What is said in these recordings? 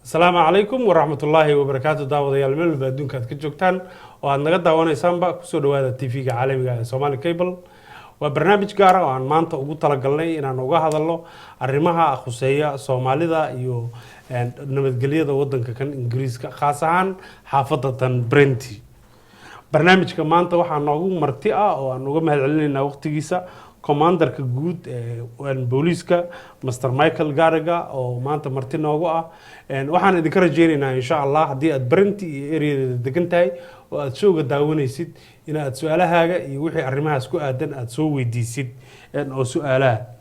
السلام عليكم ورحمة الله وبركاته دعوة يا المل بدون كات كجوكتان وأنا قد دعوانا سامبا كسر هذا التيفي عالمي سومالي كيبل وبرنامج جارة وعن مانتا وقلت لقلني إن أنا وجاه الله الرماها أخصائية سومالي ذا يو نمتقلية ذا ودن كان إنجليز خاصة عن حافظة برنتي برنامج كمان توح عن نوع مرتئة أو عن نوع مهلعلنا وقت جيسا كوماندر كجود والبوليسكا مستر مايكل جارجا أو ما أنت مرتين نوعه وحنا ذكر جيرنا إن شاء الله هدي أدبرنتي إري دقنتاي وأتشوق الدعوة يسد إن أتسؤالها حاجة يوحي الرماها سكو أدن أتسوي دي سد أو سؤالها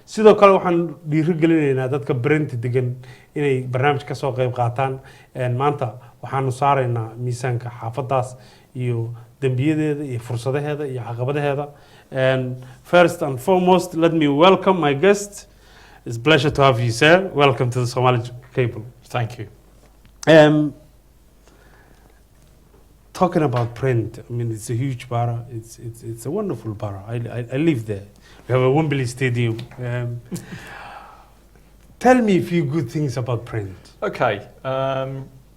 sidoo kale waxaan dhiirigelinaynaa dadka brenti degan inay barnaamij ka soo qayb qaataan maanta waxaanu saaraynaa miisaanka xaafadaas iyo dambiyadeeda iyo fursadaheeda iyo caqabadaheeda first and foremost let me welcome my guest. It's a pleasure to have you, sir. Welcome to the Somali Cable. Thank you. Talking about Brent, I mean, it's a huge borough. It's a wonderful borough. I live there. We have a Wembley Stadium. Tell me a few good things about Brent. Okay.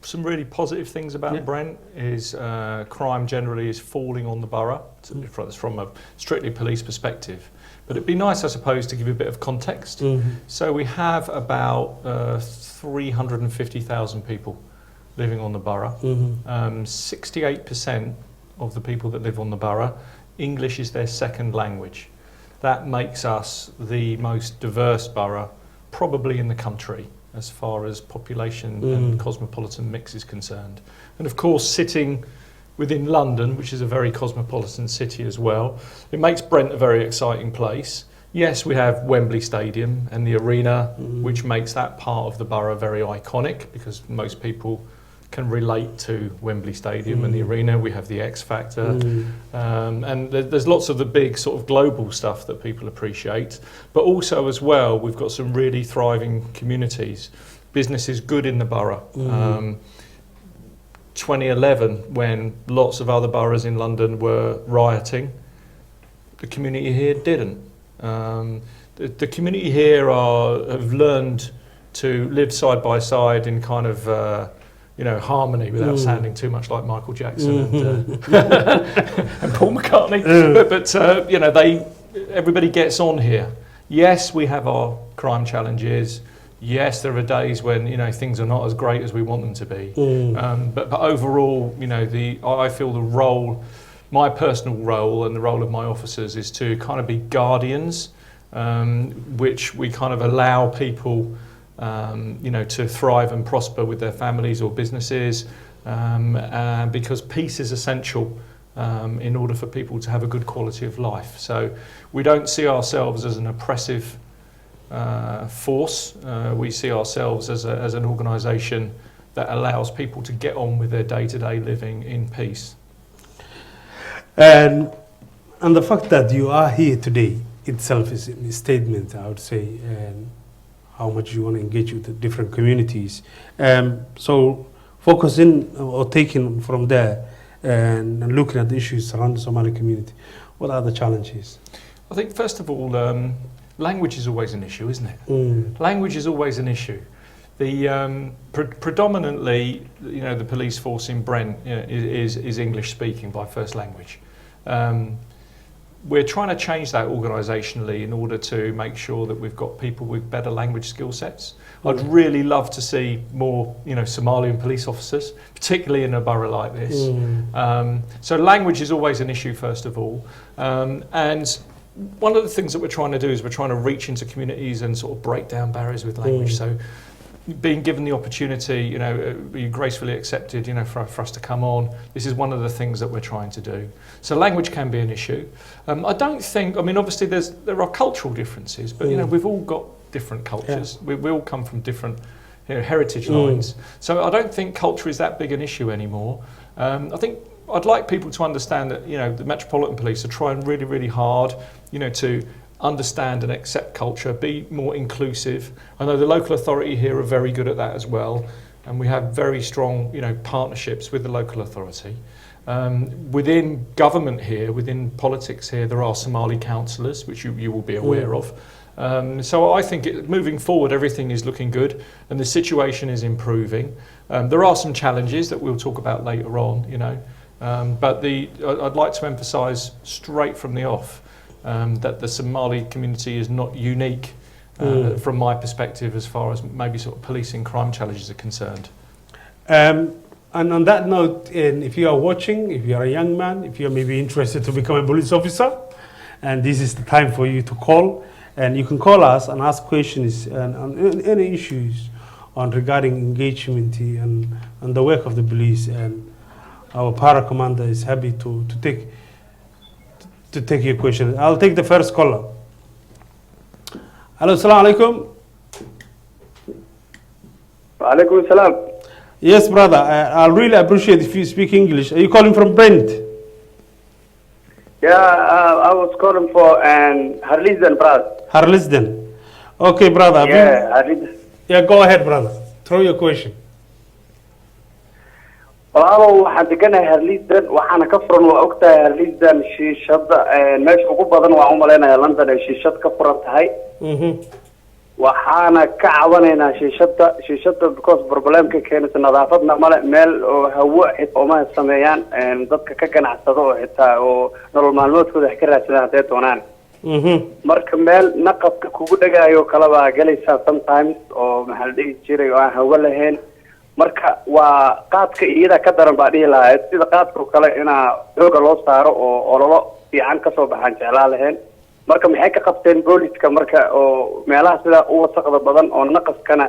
Some really positive things about Brent is crime generally is falling on the borough. It's from a strictly police perspective. But it'd be nice, I suppose, to give you a bit of context. So we have about 350,000 people living on the borough. 68% of the people that live on the borough, English is their second language. That makes us the most diverse borough probably in the country as far as population and cosmopolitan mix is concerned. And of course, sitting within London, which is a very cosmopolitan city as well, it makes Brent a very exciting place. Yes, we have Wembley Stadium and the arena, which makes that part of the borough very iconic because most people can relate to Wembley Stadium and the arena. We have the X Factor, and there's lots of the big sort of global stuff that people appreciate. But also as well, we've got some really thriving communities. Business is good in the borough. 2011, when lots of other boroughs in London were rioting, the community here didn't. The community here have learned to live side by side in kind of harmony without sounding too much like Michael Jackson and Paul McCartney. But everybody gets on here. Yes, we have our crime challenges. Yes, there are days when things are not as great as we want them to be. But overall, I feel the role, my personal role, and the role of my officers is to kind of be guardians, which we kind of allow people to thrive and prosper with their families or businesses, because peace is essential in order for people to have a good quality of life. So we don't see ourselves as an oppressive force. We see ourselves as an organisation that allows people to get on with their day-to-day living in peace. And the fact that you are here today itself is a statement, I would say, and how much you want to engage with the different communities. So focusing or taking from there and looking at the issues around the Somali community, what are the challenges? I think first of all, language is always an issue, isn't it? Language is always an issue. The predominantly, the police force in Brent is English speaking by first language. We're trying to change that organisationally in order to make sure that we've got people with better language skill sets. I'd really love to see more, Somalian police officers, particularly in a borough like this. So language is always an issue, first of all. And one of the things that we're trying to do is we're trying to reach into communities and sort of break down barriers with language. So being given the opportunity, be gracefully accepted, for us to come on. This is one of the things that we're trying to do. So language can be an issue. I don't think, obviously there are cultural differences, but we've all got different cultures. Yeah. We all come from different heritage lines. So I don't think culture is that big an issue anymore. I think I'd like people to understand that, the Metropolitan Police are trying really, really hard, to understand and accept culture, be more inclusive. I know the local authority here are very good at that as well, and we have very strong, partnerships with the local authority. Within government here, within politics here, there are Somali councillors, which you will be aware of. So I think moving forward, everything is looking good, and the situation is improving. There are some challenges that we'll talk about later on, you know, but I'd like to emphasise straight from the off that the Somali community is not unique from my perspective as far as maybe sort of policing crime challenges are concerned. And on that note, if you are watching, if you are a young man, if you are maybe interested to become a police officer, and this is the time for you to call, and you can call us and ask questions on any issues on regarding engagement and the work of the police. And our para commander is happy to take your question. I'll take the first caller. Hello, assalamu alaikum. Wa alaikum salam. Yes, brother. I'll really appreciate if you speak English. Are you calling from Brent? Yeah, I was calling for Harlisden, brother. Harlisden. Okay, brother. Yeah, Harlisden. Yeah, go ahead, brother. Throw your question. Walaalow waxaan deganahay Harlisden, waxaana ka furan waa ogtahay Harlisden shiishada meesha ugu badan waa u maleynayaa London ay shiishad ka furan tahay. Waxaana ka cabanaynaa shiishada because problemka keenaysa nadaafadna male meel oo hawo oo ma sameeyaan dadka ka ganacsado oo xitaa oo nolol maalmoodkooda wax ka raadsadaan haday doonaan. Marka meel naqadka kugu dhagaayo kala baa galaysa sometimes oo maxal dhigi jiray oo aan hawo lahayn. Marka waa qaadka iyada ka daran baa dhihi lahayd sida qaadka kale ina xooga loo saaro oo ololo fiican ka soo baxan jeclaa lahayn. Marka maxay ka qabteen booliska marka oo meelaha sida u wasaqda badan oo naqaskana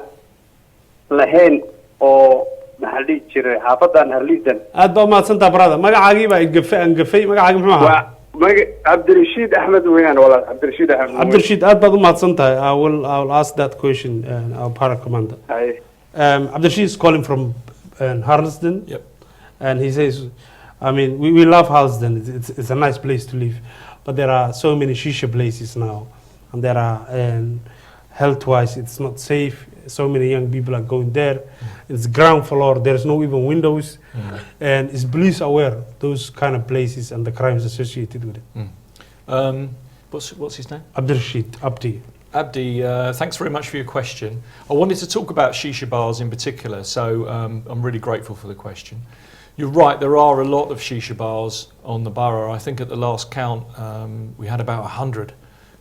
lahayn oo maxal dhigi jiray xaafadan Harlisden. aad baa mahadsantahay brother. magacaagii baa gafay magacaaga muxuu ahaa? Abdirashiid Ahmed weeyaan walaal. Abdirashiid aad baad u mahadsantahay. I will ask that question our para commander. Abdirashiid is calling from Harlisden. Yep. And he says, I mean, we love Harlisden. It's a nice place to live. But there are so many shisha places now. And there are, health-wise, it's not safe. So many young people are going there. It's ground floor. There's no even windows. And is police aware of those kind of places and the crimes associated with it? What's his name? Abdirashiid, Abdi, thanks very much for your question. I wanted to talk about shisha bars in particular, so I'm really grateful for the question. You're right, there are a lot of shisha bars on the borough. I think at the last count we had about 100,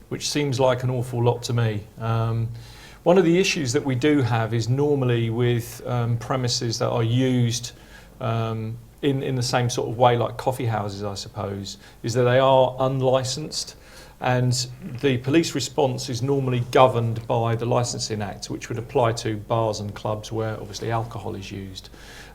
which seems like an awful lot to me. One of the issues that we do have is normally with premises that are used in the same sort of way like coffee houses, I suppose, is that they are unlicensed. And the police response is normally governed by the Licensing Act, which would apply to bars and clubs where obviously alcohol is used.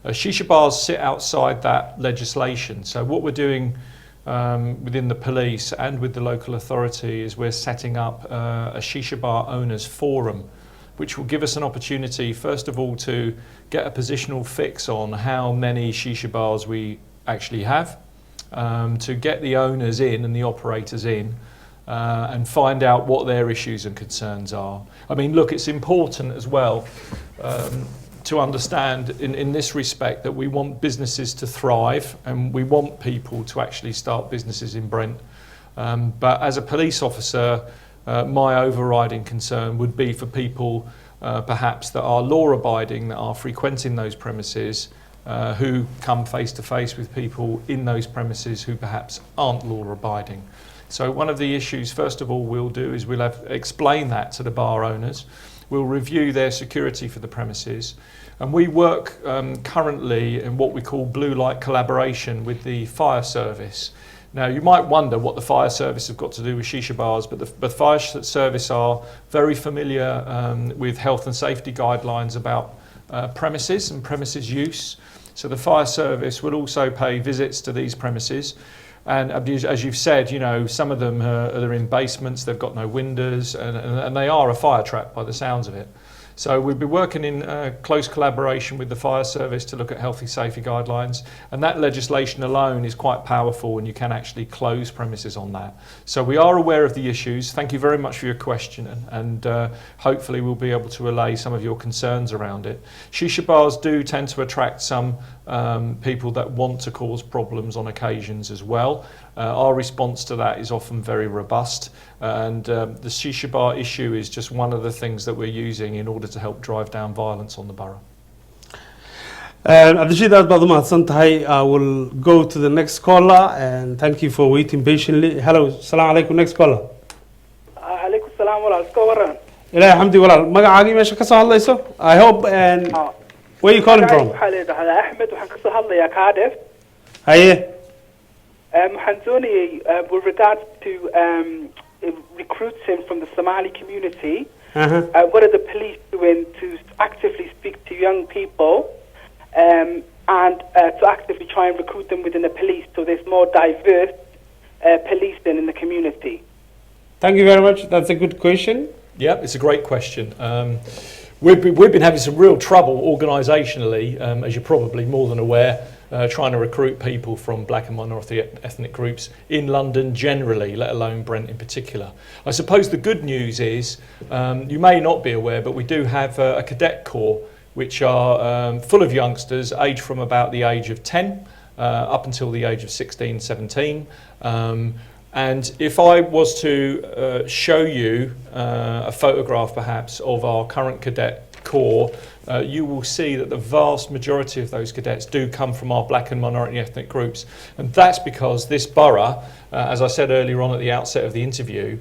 Shisha bars sit outside that legislation. So what we're doing within the police and with the local authority is we're setting up a shisha bar owners forum, which will give us an opportunity, first of all, to get a positional fix on how many shisha bars we actually have, to get the owners in and the operators in, and find out what their issues and concerns are. I mean, look, it's important as well to understand in this respect that we want businesses to thrive and we want people to actually start businesses in Brent. But as a police officer, my overriding concern would be for people perhaps that are law-abiding, that are frequenting those premises, who come face to face with people in those premises who perhaps aren't law-abiding. So one of the issues, first of all, we'll do is we'll explain that to the bar owners. We'll review their security for the premises. And we work currently in what we call blue light collaboration with the fire service. Now, you might wonder what the fire service have got to do with shisha bars, but the fire service are very familiar with health and safety guidelines about premises and premises use. So the fire service will also pay visits to these premises. And as you've said, you know, some of them are in basements, they've got no windows, and they are a fire trap by the sounds of it. So we'll be working in close collaboration with the fire service to look at healthy safety guidelines, and that legislation alone is quite powerful and you can actually close premises on that. So we are aware of the issues. Thank you very much for your question, and hopefully we'll be able to allay some of your concerns around it. Shisha bars do tend to attract some people that want to cause problems on occasions as well. well. Our response to that is often very robust, and the shisha bar issue is just one of the things that we're using in order to help drive down violence on the borough. Abdishid, aad baad u mahadsan tahay. I will go to the next caller, and thank you for waiting patiently. Hello, salaam alaikum. Next caller. عليكم السلام ولا iska waran Ilaahay xamdi walaal. Magacaagii meesha ka soo hadlayso? I hope, and where you calling from? waxaa la yidhaahdaa Axmed, waxaan kasoo hadlayaa Cardiff. Haye. Waxaan doonayay with regards to recruiting from the Somali community. What are the police doing to actively speak to young people and to actively try and recruit them within the police so there's more diverse policing in the community? Thank you very much. That's a good question. Yeah, it's a great question. We've been having some real trouble organisationally, as you're probably more than aware, trying to recruit people from black and minority ethnic groups in London generally, let alone Brent in particular. I suppose the good news is, you may not be aware, but we do have a cadet corps which are full of youngsters aged from about the age of 10 up until the age of 16, 17. And if I was to show you a photograph perhaps of our current cadet corps, you will see that the vast majority of those cadets do come from our black and minority ethnic groups. And that's because this borough, as I said earlier on at the outset of the interview,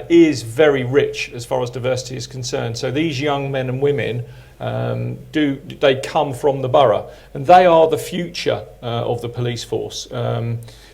is very rich as far as diversity is concerned. So these young men and women, they come from the borough, and they are the future of the police force.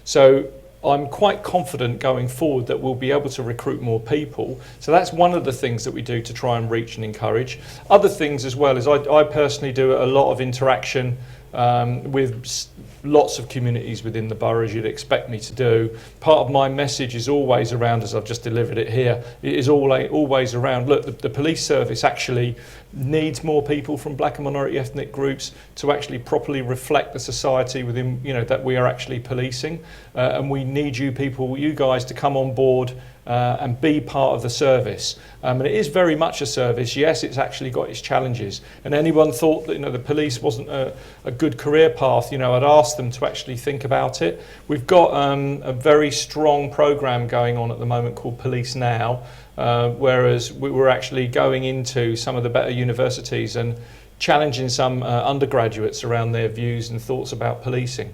So I'm quite confident going forward that we'll be able to recruit more people. So that's one of the things that we do to try and reach and encourage. Other things as well is I personally do a lot of interaction with lots of communities within the borough, as you'd expect me to do. Part of my message is always around, as I've just delivered it here, it is always around, look, the police service actually needs more people from black and minority ethnic groups to actually properly reflect the society within, that we are actually policing. And we need you people, you guys, to come on board and be part of the service. And it is very much a service. Yes, it's actually got its challenges. And anyone thought that the police wasn't a good career path, I'd ask them to actually think about it. We've got a very strong programme going on at the moment called Police Now, whereas we're actually going into some of the better universities and challenging some undergraduates around their views and thoughts about policing.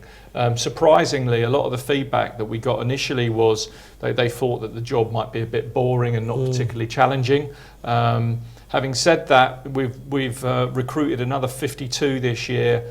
Surprisingly, a lot of the feedback that we got initially was they thought that the job might be a bit boring and not particularly challenging. Having said that, we've recruited another 52 this year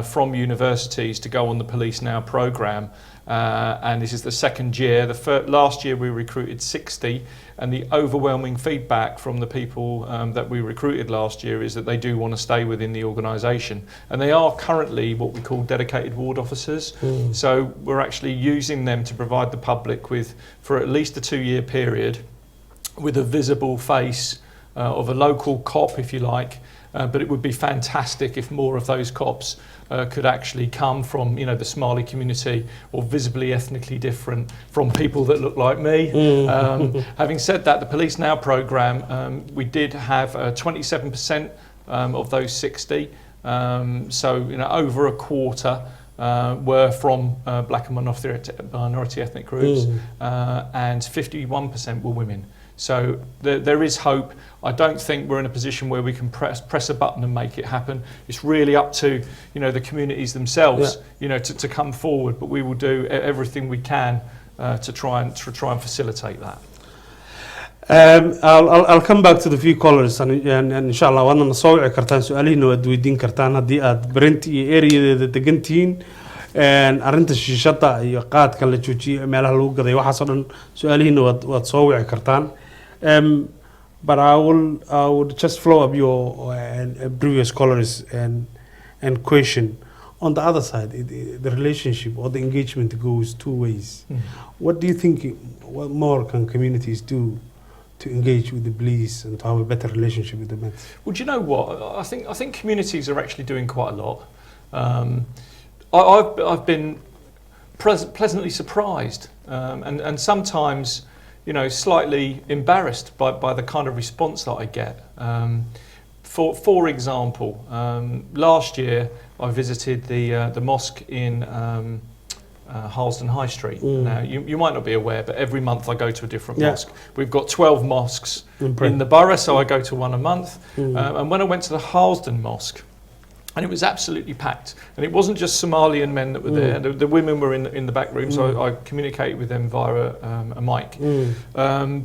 from universities to go on the Police Now programme. And this is the second year. Last year we recruited 60, and the overwhelming feedback from the people that we recruited last year is that they do want to stay within the organisation. And they are currently what we call dedicated ward officers. So we're actually using them to provide the public with, for at least a 2-year period, with a visible face of a local cop, if you like. But it would be fantastic if more of those cops could actually come from, the Somali community, or visibly ethnically different from people that look like me. Having said that, the Police Now programme, we did have 27% of those 60. So, over a quarter were from black and minority ethnic groups, and 51% were women. So there is hope. I don't think we're in a position where we can press a button and make it happen. It's really up to the communities themselves, to come forward. But we will do everything we can to try and facilitate that. I'll come back to the few callers, and inshallah waadna soo wici kartaan, su'aalihiina waad weydiin kartaan haddii aad Brent iyo areadeeda degan tihiin. Arrinta shiishada iyo qaadka la joojiyay meelaha lagu gaday waxaas oo dhan su'aalihiina waad soo wici kartaan. But I would just follow up your previous callers and question. On the other side, the relationship or the engagement goes two ways. What do you think? What more can communities do to engage with the police and to have a better relationship with the men? Well, do you know what? I think communities are actually doing quite a lot. I've been pleasantly surprised and sometimes, slightly embarrassed by the kind of response that I get. For example, last year I visited the mosque in Harlesden High Street. Now, you might not be aware, but every month I go to a different Yeah. mosque. We've got 12 mosques Impressive. in the borough, so I go to one a month. And when I went to the Harlesden Mosque, and it was absolutely packed. And it wasn't just Somalian men that were there. The women were in the back room, so I communicated with them via a mic.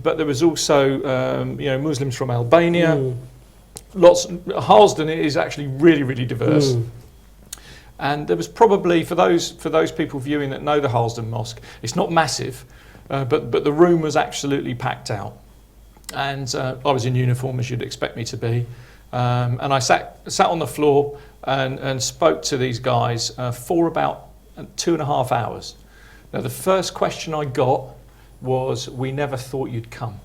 But there was also Muslims from Albania. Harlesden is actually really, really diverse. And there was probably, for those people viewing that know the Harlesden Mosque, it's not massive, but the room was absolutely packed out. And I was in uniform, as you'd expect me to be. And I sat on the floor and spoke to these guys for about 2.5 hours. Now, the first question I got was, "We never thought you'd come."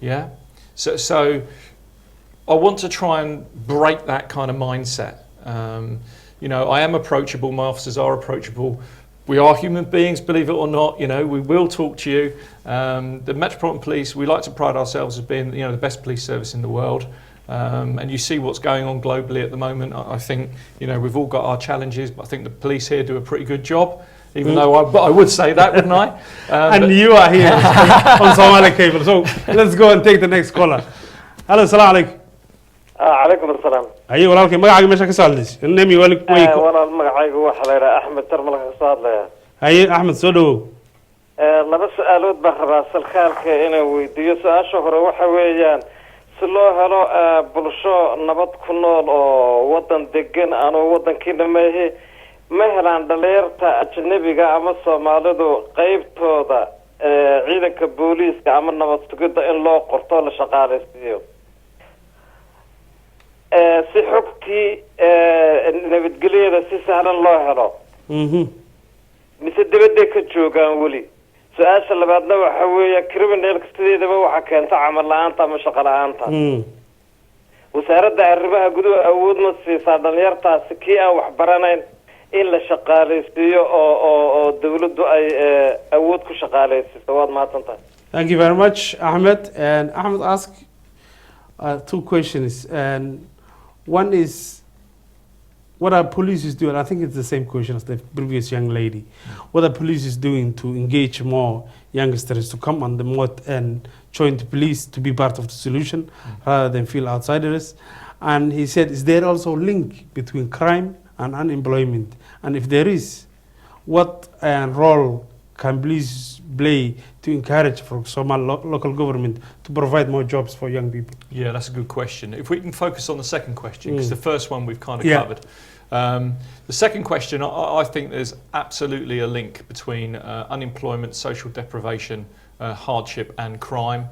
Yeah? So I want to try and break that kind of mindset. I am approachable, my officers are approachable. We are human beings, believe it or not. We will talk to you. The Metropolitan Police, we like to pride ourselves as being, the best police service in the world. And you see what's going on globally at the moment. I think, we've all got our challenges, but I think the police here do a pretty good job, even though I would say that, wouldn't I? And you are here on Somali Cable. So let's go and take the next caller. Hello, salaam alaikum. عليكم السلام. Aye, walaalkay magacaaga meesha ka soo hadlaysa. Nami way walaal magacaygu waxa la yiraahdaa Axmed Tarmal ka soo hadlaya. Aye, Axmed soo dhawow. Laba su'aalood baan rabaa salkaalka inaan weydiiyo. Su'aasha hore waxa weeyaan si loo helo bulsho nabad ku nool oo wadan degan aan wadankiina ma helaan dhalinyarta ajnabiga ama Soomaalidu qaybtooda ciidanka booliiska ama nabad sugidda in loo qorto la shaqaaleysiiyo. Si xogtii nabadgelyada si sahlan loo helo mise dibadda ka joogaan weli. Su-aasha labaadna waxa weeye criminalka sideedaba waxa keenta camal la'aanta ama shaqo la'aanta. Wasaaradda arrimaha gudaha awood ma siisaa dhalinyartaasi kii aan wax baranayn in la shaqaaleysiiyo oo dawladdu ay awood ku shaqaaleysiiso. Waad mahadsantahay. Thank you very much, Ahmed. And Ahmed asked two questions. And one is, what are police is doing? I think it's the same question as the previous young lady. What are police is doing to engage more youngsters to come on the mode and join the police to be part of the solution rather than feel outsiders? And he said, is there also a link between crime and unemployment? And if there is, what role can police play to encourage, for Somali local government to provide more jobs for young people? Yeah, that's a good question. If we can focus on the second question, because the first one we've kind of covered. The second question, I think there's absolutely a link between unemployment, social deprivation, hardship and crime.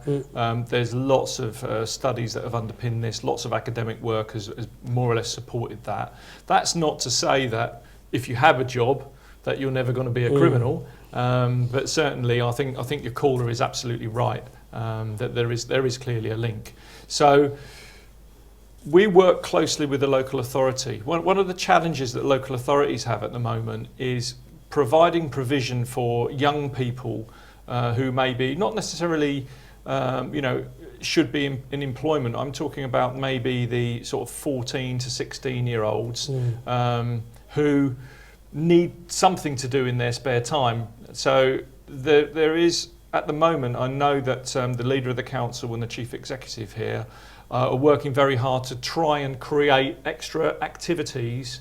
There's lots of studies that have underpinned this, lots of academic work has more or less supported that. That's not to say that if you have a job that you're never going to be a criminal, but certainly I think your caller is absolutely right, that there is clearly a link. So we work closely with the local authority. One of the challenges that local authorities have at the moment is providing provision for young people who may be not necessarily should be in employment. I'm talking about maybe the sort of 14 to 16-year-olds who need something to do in their spare time. So there is, at the moment, I know that the leader of the council and the chief executive here are working very hard to try and create extra activities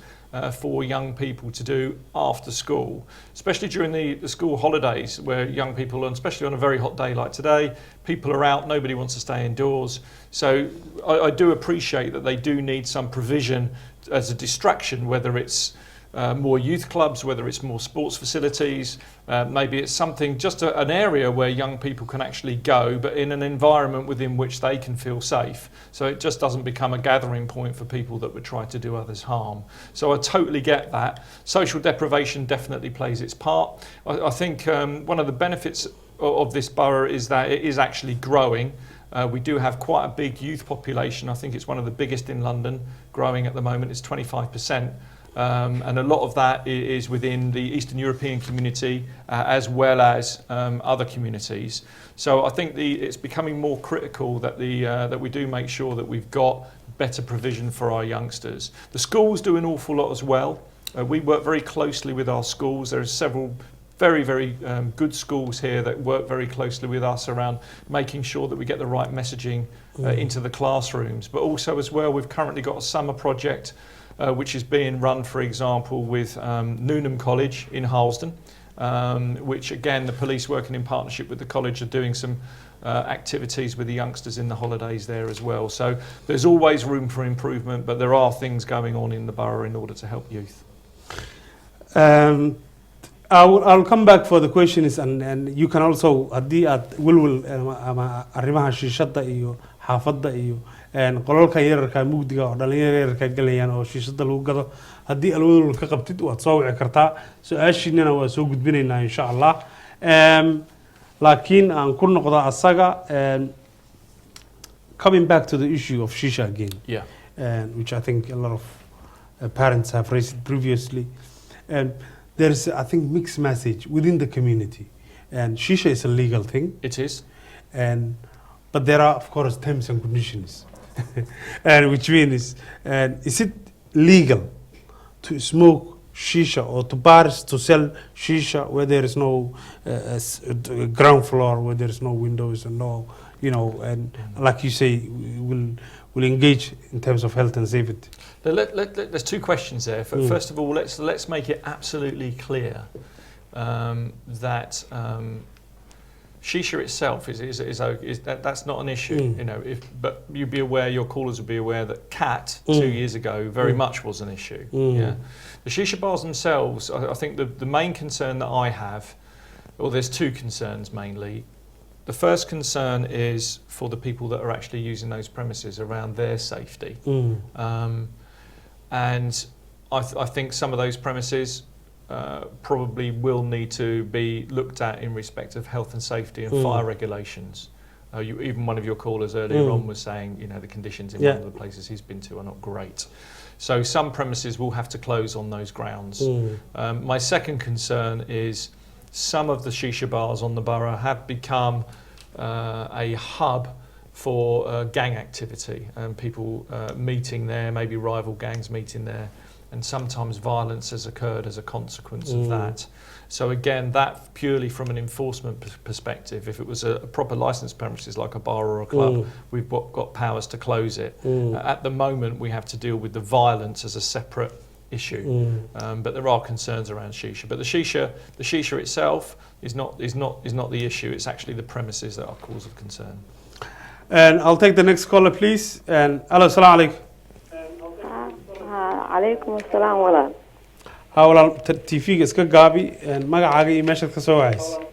for young people to do after school, especially during the school holidays, where young people, and especially on a very hot day like today, people are out, nobody wants to stay indoors. So I do appreciate that they do need some provision as a distraction, whether it's more youth clubs, whether it's more sports facilities, maybe it's something, just an area where young people can actually go, but in an environment within which they can feel safe. So it just doesn't become a gathering point for people that would try to do others harm. So I totally get that. Social deprivation definitely plays its part. I think one of the benefits of this borough is that it is actually growing. We do have quite a big youth population. I think it's one of the biggest in London, growing at the moment. It's 25%. And a lot of that is within the Eastern European community as well as other communities. So I think it's becoming more critical that we do make sure that we've got better provision for our youngsters. The schools do an awful lot as well. We work very closely with our schools. There are several very good schools here that work very closely with us around making sure that we get the right messaging into the classrooms. But also as well, we've currently got a summer project which is being run, for example, with Newnham College in Harlesden, which again, the police working in partnership with the college are doing some activities with the youngsters in the holidays there as well. So there's always room for improvement, but there are things going on in the borough in order to help youth. I'll come back for the questions, and you can also haddii aad welwel ama arrimaha shiishada iyo xaafadda iyo qolalka yararka mugdiga oo dhalinyarada yararka galayaan oo shiishada lagu gado haddii alwalwel ka qabtid waad soo wici kartaa su'aashiinana waa soo gudbinaynaa insha Allah laakiin aan ku noqdo asaga coming back to the issue of shisha again, which I think a lot of parents have raised previously. There's, I think, mixed message within the community. And shisha is a legal thing. It is. But there are, of course, terms and conditions. And which means, is it legal to smoke shisha or to bars to sell shisha where there is no ground floor, where there is no windows and no, you know, and like you say, will engage in terms of health and safety? There's two questions there. First of all, let's make it absolutely clear that shisha itself is that's not an issue. You know, but you'd be aware, your callers would be aware that cat 2 years ago very much was an issue. Yeah, the shisha bars themselves. I think the main concern that I have, well, there's two concerns mainly. The first concern is for the people that are actually using those premises around their safety. And I think some of those premises probably will need to be looked at in respect of health and safety and fire regulations. Even one of your callers earlier on was saying, you know, the conditions in one of the places he's been to are not great. So some premises will have to close on those grounds. My second concern is some of the shisha bars on the borough have become a hub for gang activity and people meeting there, maybe rival gangs meeting there, and sometimes violence has occurred as a consequence of that. So again, that purely from an enforcement perspective, if it was a proper licensed premises like a bar or a club, we've got powers to close it. At the moment, we have to deal with the violence as a separate issue, but there are concerns around shisha. But the shisha itself is not the issue. It's actually the premises that are cause of concern. And I'll take the next caller, please. And hello, salam alaikum. Alaikum assalam walaal. Walaal TV-ga iska gaabi magacaaga iyo meeshaad ka soo wacayso.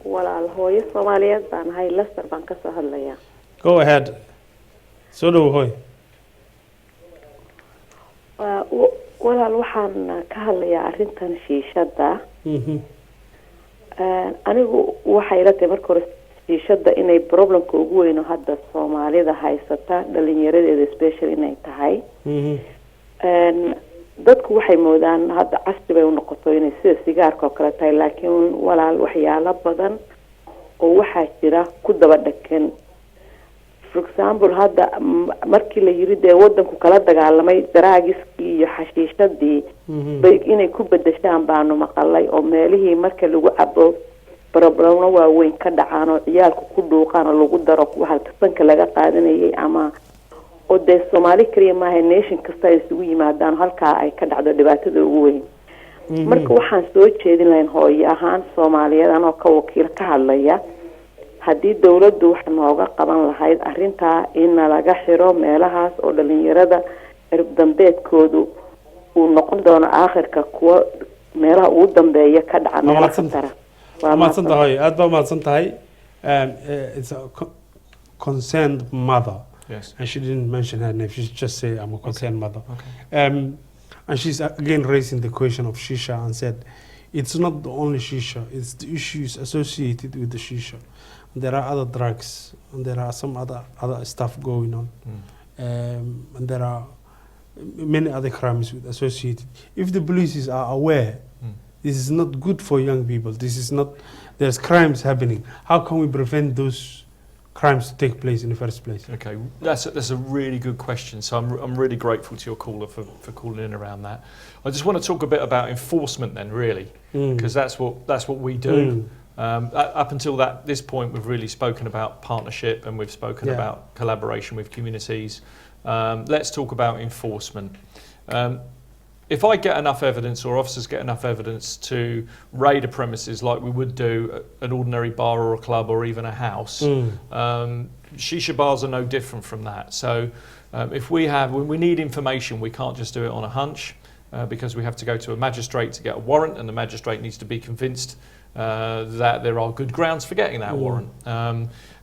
Walaal hooyo Soomaaliyeed baan ahay, Leicester baan ka soo hadlayaa. Go ahead. Soo dhaw hooy. Walaal waxaan ka hadlayaa arrintan shiishada. Anigu waxay ila tahay marka hore shiishada inay problemka ugu weyn oo hadda Soomaalida haysata dhalinyaradeeda especially inay tahay. Dadku waxay moodaan hadda casri bay u noqoto inay sida sigaarka oo kale tahay, laakiin walaal waxyaalo badan oo waxaa jira ku daba dhakan. For example, hadda markii la yiri dee wadanku kala dagaalamay daraagiskii iyo xashiishadii bay inay ku bedeshaan baanu maqalay oo meelihii marka lagu cabo problemo waaweyn ka dhacaan oo ciyaalku ku dhuuqaan oo lagu daro waxa tasanka laga qaadanayay ama oo dee Somali kaliya maaha nation kasta ay isugu yimaadaan halkaa ay ka dhacdo dhibaatada ugu weyn. Marka waxaan soo jeedin lahayn hooyo ahaan Soomaaliyeed anoo ka wakiil ka hadlaya haddii dawladdu wax nooga qaban lahayd arrintaa in laga xiro meelahaas oo dhalinyarada dambeedkoodu uu noqon doono aakhirka kuwa meelaha ugu dambeeya ka dhaca meelaha khatara. Waa mahadsan tahay, aad baa mahadsan tahay. It's a concerned mother. Yes. And she didn't mention her name. She just said, I'm a concerned mother. Okay. And she's again raising the question of shisha and said, it's not the only shisha, it's the issues associated with the shisha. There are other drugs, and there are some other stuff going on. And there are many other crimes associated. If the police are aware, this is not good for young people. This is not, there's crimes happening. How can we prevent those crimes to take place in the first place? Okay, that's a really good question. So I'm really grateful to your caller for calling in around that. I just want to talk a bit about enforcement then, really, because that's what we do. Up until this point, we've really spoken about partnership and we've spoken about collaboration with communities. Let's talk about enforcement. If I get enough evidence, or officers get enough evidence to raid a premises like we would do an ordinary bar or a club or even a house, shisha bars are no different from that. So when we need information, we can't just do it on a hunch, because we have to go to a magistrate to get a warrant, and the magistrate needs to be convinced that there are good grounds for getting that warrant.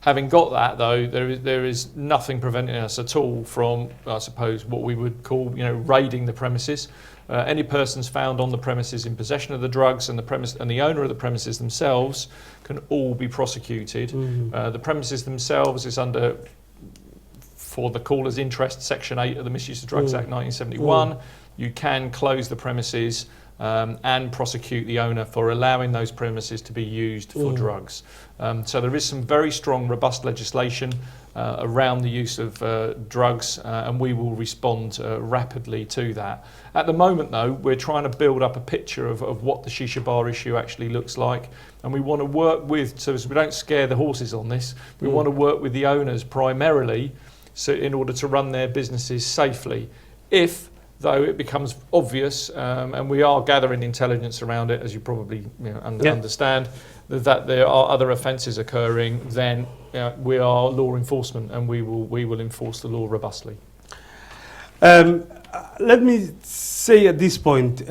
Having got that, though, there is nothing preventing us at all from, I suppose, what we would call, raiding the premises. Any persons found on the premises in possession of the drugs and the owner of the premises themselves can all be prosecuted. The premises themselves is under, for the caller's interest, Section 8 of the Misuse of Drugs Act 1971. You can close the premises and prosecute the owner for allowing those premises to be used for drugs. So there is some very strong, robust legislation around the use of drugs, and we will respond rapidly to that. At the moment, though, we're trying to build up a picture of what the shisha bar issue actually looks like, and we want to work with, so we don't scare the horses on this, we want to work with the owners primarily, so in order to run their businesses safely. If though it becomes obvious, and we are gathering intelligence around it, as you probably understand, that there are other offences occurring, then we are law enforcement, and we will enforce the law robustly. Let me say at this point,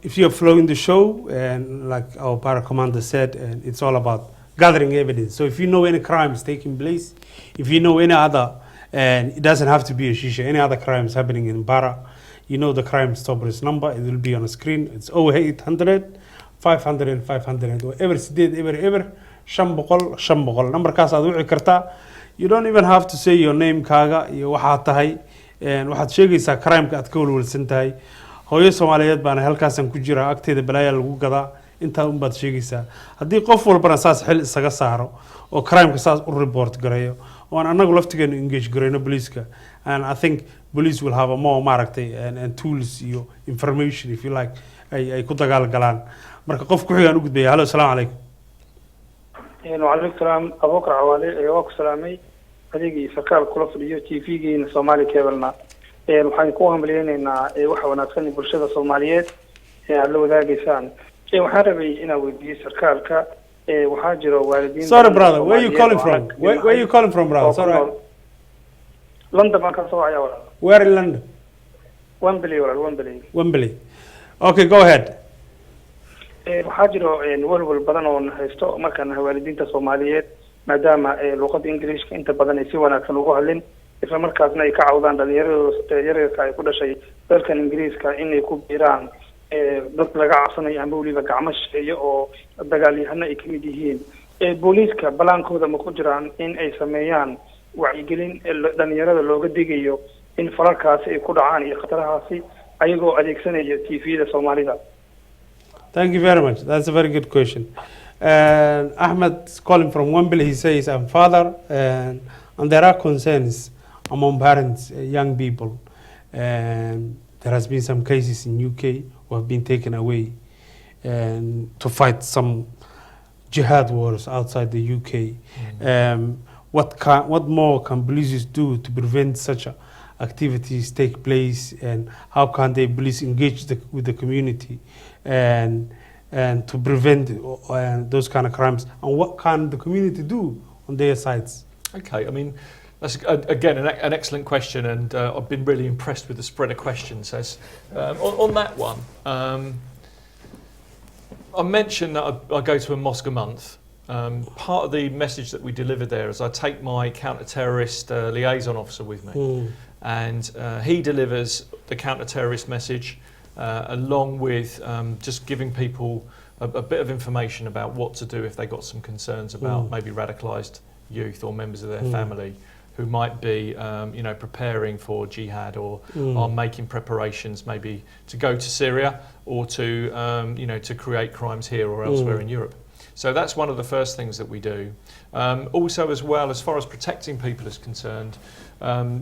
if you're following the show, and like our para commander said, and it's all about gathering evidence. So if you know any crimes taking place, if you know any other, and it doesn't have to be a shisha, any other crimes happening in Bara, the Crime Stoppers number, it will be on the screen. It's 0800 500 500 or ever 500 numberkaas aad wici kartaa. You don't even have to say your name kaaga iyo waxaad tahay, waxaad sheegaysaa crime-ka aad ka walwalsan tahay. Hooyo Soomaaliyeed baana halkaasan ku jira, agteeda balaaya lagu gadaa, intaa unbaad sheegaysaa. Haddii qof walbana saas xil isaga saaro oo crime-ka saas u report gareeyo, oo aan anagu laftigeenu engage gareyno police-ka, and I think police will have a more and tools iyo information, if you like, ay ku dagaal galaan. Marka qof ku xigaan u gudbaya. Hello, assalaamu calaykum. وعليكم السلام أبو بكر عوالي وأكو سلامي هذيك سكال كل فيديو تي في جين سومالي كابلنا وحين كوهم بلينا إن وحنا نتكلم برشة الصوماليات على ذا جيسان وحربي إنا ودي سكال كا وحاجر والدين. Sorry brother, where you calling from? Where you calling from, brother? Sorry. London ما كان سواء يا ولد. Where in London? Wembley ولا Wembley. Okay, go ahead. waxaa jiro walwal badan oo haysto markaan waalidiinta Soomaaliyeed maadaama luqadda Ingiriiska inta badan ay si wanaagsan ugu hadlin isla markaasna ay ka cawdaan dhalinyarada ay ku dhashay dalkan Ingiriiska inay ku biiraan dad laga cabsanayo ama waliba gacmo shisheeye oo dagaalyahano ay kamid yihiin. Booliiska balaankooda ma ku jiraan in ay sameeyaan wacyigelin dhalinyarada looga digayo in falalkaasi ay ku dhacaan iyo khatarahaasi ayagoo adeegsanaya TV-da Soomaalida. Thank you very much. That's a very good question. Ahmed is calling from Wembley. He says, I'm father, and there are concerns among parents, young people. And there has been some cases in UK who have been taken away and to fight some jihad wars outside the UK. What more can police do to prevent such activities take place, and how can they police engage with the community and to prevent those kind of crimes, and what can the community do on their sides? Okay, I mean, that's again an excellent question, and I've been really impressed with the spread of questions. On that one, I mentioned that I go to a mosque a month. Part of the message that we deliver there is I take my counter-terrorist liaison officer with me, and he delivers the counter-terrorist message along with just giving people a bit of information about what to do if they got some concerns about maybe radicalised youth or members of their family who might be preparing for jihad or are making preparations maybe to go to Syria or to to create crimes here or elsewhere in Europe. So that's one of the first things that we do. Also, as well, as far as protecting people is concerned,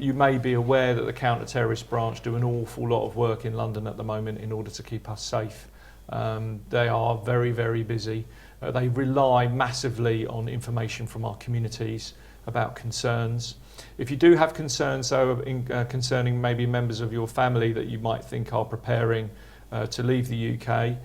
you may be aware that the counter-terrorist branch do an awful lot of work in London at the moment in order to keep us safe. They are very, very busy. They rely massively on information from our communities about concerns. If you do have concerns, though, concerning maybe members of your family that you might think are preparing to leave the UK,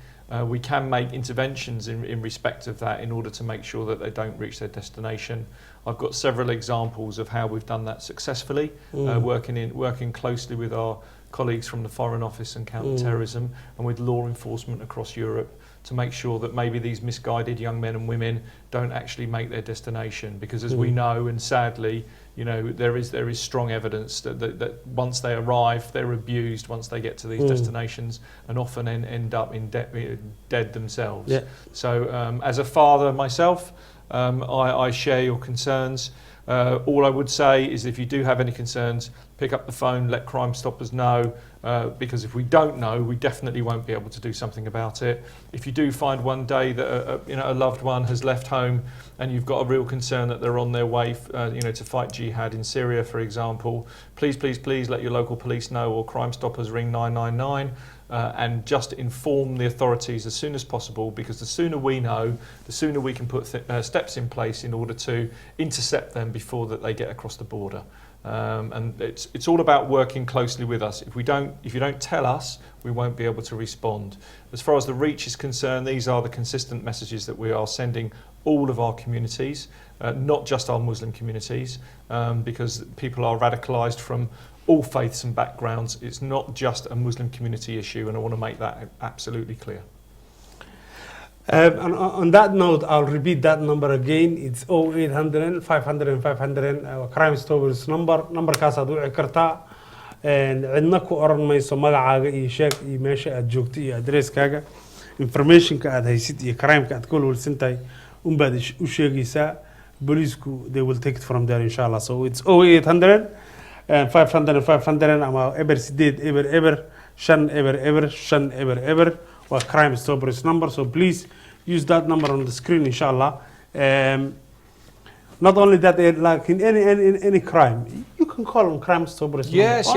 we can make interventions in respect of that in order to make sure that they don't reach their destination. I've got several examples of how we've done that successfully, working closely with our colleagues from the Foreign Office and counter-terrorism and with law enforcement across Europe to make sure that maybe these misguided young men and women don't actually make their destination, because as we know, and sadly, you know, there is strong evidence that once they arrive, they're abused once they get to these destinations, and often end up dead themselves. Yeah. So as a father myself, I share your concerns. All I would say is if you do have any concerns, pick up the phone, let Crime Stoppers know, because if we don't know, we definitely won't be able to do something about it. If you do find one day that a loved one has left home and you've got a real concern that they're on their way to fight jihad in Syria, for example, please let your local police know, or Crime Stoppers ring 999. And just inform the authorities as soon as possible, because the sooner we know, the sooner we can put steps in place in order to intercept them before that they get across the border. And it's all about working closely with us. If you don't tell us, we won't be able to respond. As far as the reach is concerned, these are the consistent messages that we are sending all of our communities, not just our Muslim communities, because people are radicalised from all faiths and backgrounds. It's not just a Muslim community issue, and I want to make that absolutely clear. And on that note, I'll repeat that number again. It's 0800 500 500 Crime Stoppers numberkaas aad wici kartaa. Cidna ku oran mayso magacaaga iyo sheeg iyo meesha aad joogto iyo addresskaaga. Informationka aad haysid iyo crime-ka aad ka walwalsan tahay unbaad u sheegaysaa. Booliisku, they will take it from there, inshallah. So it's 0800 500 500 ama eber 8 eber 5 eber 5 or Crime Stoppers number. So please use that number on the screen, inshallah. Not only that, like in any crime, you can call on Crime Stoppers. Yes.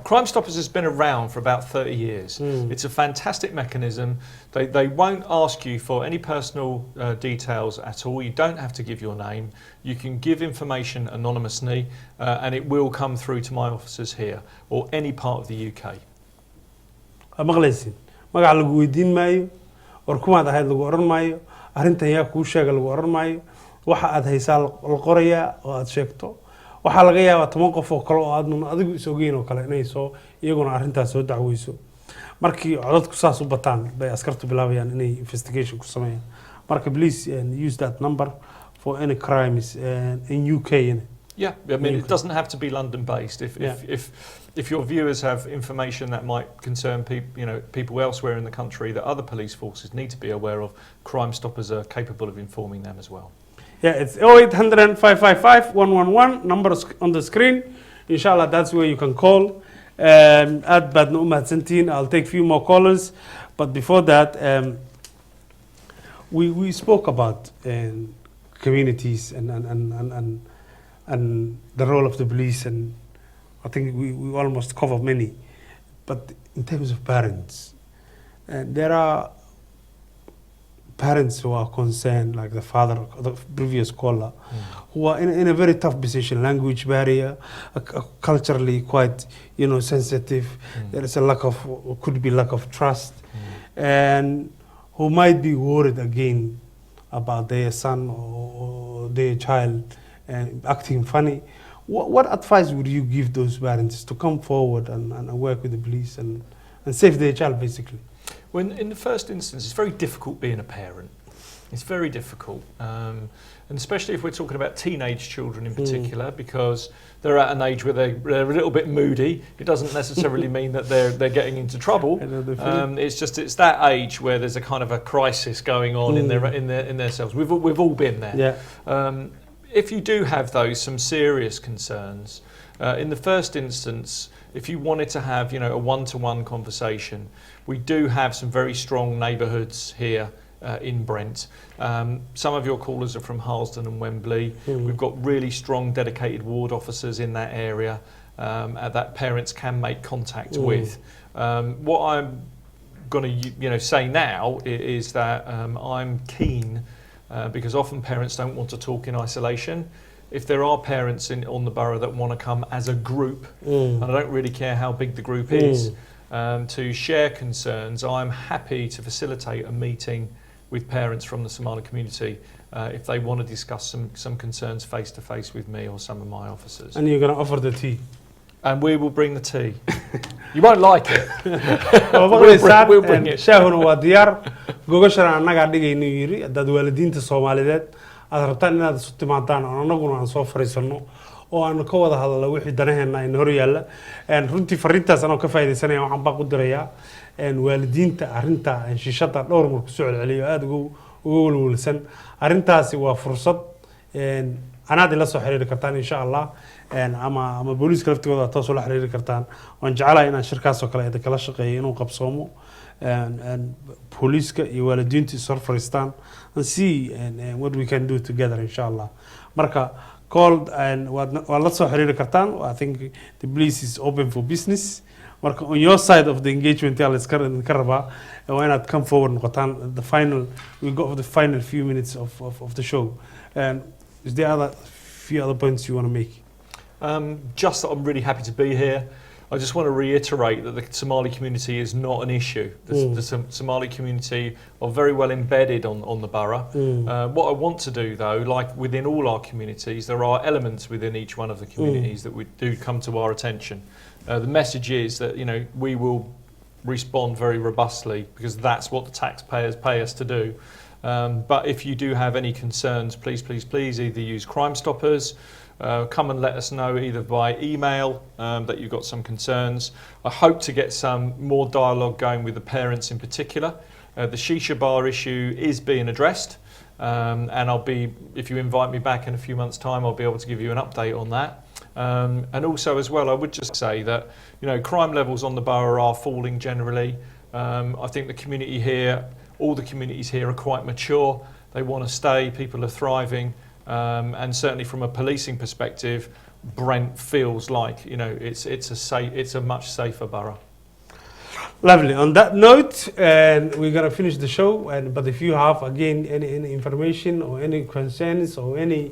Crime Stoppers has been around for about 30 years. It's a fantastic mechanism. They won't ask you for any personal details at all. You don't have to give your name. You can give information anonymously, and it will come through to my officers here or any part of the UK. Maqlaysin magac lagu weydiin maayo, war kumaad ahayd lagu oran maayo, arrintan yaa kuu sheega lagu oran maayo. Waxa aad haysaa la qorayaa oo aad sheegto. Waxa laga yaabaa 10 qof oo kale oo aadna adigu isoogeyn oo kale inay soo iyaguna arrintaas soo dacweyso. Markii codadku saas u bataan bay askartu bilaabayaan inay investigation ku sameeyaan. Marka please use that number for any crimes in UK. Yeah, I mean, it doesn't have to be London-based. If your viewers have information that might concern people elsewhere in the country that other police forces need to be aware of, Crime Stoppers are capable of informing them as well. Yeah, it's 0800 555 111, numbers on the screen. Inshallah, that's where you can call. I'll take a few more callers. But before that, we spoke about communities and the role of the police, and I think we almost covered many. But in terms of parents, there are parents who are concerned, like the father, the previous caller, who are in a very tough position, language barrier, culturally quite, sensitive. There is could be lack of trust, and who might be worried again about their son or their child acting funny. What advice would you give those parents to come forward and work with the police and save their child, basically? Well, in the first instance, it's very difficult being a parent. It's very difficult, and especially if we're talking about teenage children in particular, because they're at an age where they're a little bit moody. It doesn't necessarily mean that they're getting into trouble. It's that age where there's a kind of a crisis going on in their selves. We've all been there. Yeah. If you do have some serious concerns, in the first instance, if you wanted to have a one-to-one conversation, we do have some very strong neighbourhoods here in Brent. Some of your callers are from Harlesden and Wembley. We've got really strong dedicated ward officers in that area that parents can make contact with. What I'm going to say now is that I'm keen because often parents don't want to talk in isolation. If there are parents on the borough that want to come as a group, and I don't really care how big the group is, to share concerns, I'm happy to facilitate a meeting with parents from the Somali community if they want to discuss some concerns face to face with me or some of my officers. And you're going to offer the tea. And we will bring the tea. You won't like it. We'll bring it. shaahuna waa diyaar gogashana annaga dhigayno yiri dad waalidiinta Soomaaliyeed aad rabtaan inaad isu timaadaan oo annaguna aan soo fariisano oo aan ka wada hadalno wixii danaheena in hor yaalla runtii fariintaas anoo ka faa'iideysanaya waxaan baa ku dirayaa waalidiinta arrinta shishada dhowr mar ku soo celceliyo aad ugu walwalsan arrintaasi waa fursad anaad ila soo xiriiri kartaan insha Allah ama booliiska laftigooda taasoo la xiriiri kartaan waan jecelahay inaan shirkaas oo kale ay kala shaqeeyo inuu qabsoomo booliiska iyo waalidiinta is hor fariistaan and see what we can do together insha Allah marka called and waa la soo xiriiri kartaan I think the police is open for business marka on your side of the engagement yaa la iska rabaa waa inaad come forward noqotaan the final we go for the final few minutes of the show and is there other few other points you want to make? Just that I'm really happy to be here. I just want to reiterate that the Somali community is not an issue. The Somali community are very well embedded on the borough. What I want to do though, like within all our communities, there are elements within each one of the communities that we do come to our attention. The message is that we will respond very robustly because that's what the taxpayers pay us to do. But if you do have any concerns, please either use Crime Stoppers, come and let us know either by email that you've got some concerns. I hope to get some more dialogue going with the parents in particular. The Shisha bar issue is being addressed and if you invite me back in a few months' time, I'll be able to give you an update on that. And also as well, I would just say that crime levels on the borough are falling generally. I think the community here, all the communities here are quite mature. They want to stay, people are thriving. And certainly from a policing perspective, Brent feels like it's a much safer borough. Lovely. On that note, we're gonna finish the show. But if you have again any information or any concerns or any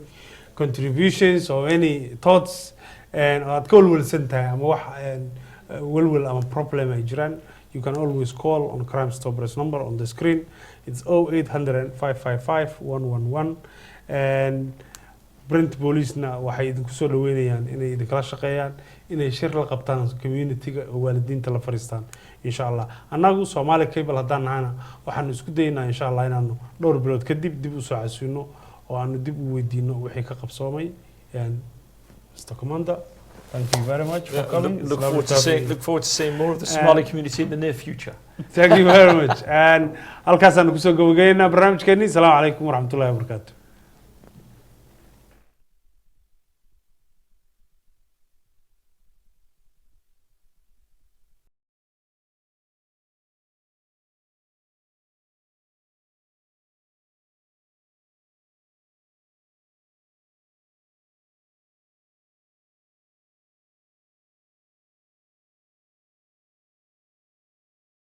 contributions or any thoughts, and at call will send time will problem ay jiraan, you can always call on Crime Stoppers number on the screen. It's 0800 555 111. And Brent Police-na waxay idinku soo dhaweynayaan inay idinkala shaqeeyaan inay shir la qabtaan community-ga oo waalidiinta la fariistaan insha Allah annagu Somali Cable haddaan nahana waxaan isku daynaa insha Allah inaanu dhowr bilood kadib dib u soo casuuno oo aanu dib u weydiino wixii ka qabsoomay Mr. Commander, thank you very much for coming. Look forward to seeing more of the Somali community in the near future. Thank you very much. And halkaas aan ku soo gabagabeynaa barnaamijkeennii. Assalaamu calaykum waraxmatullaahi wabarakaatuh.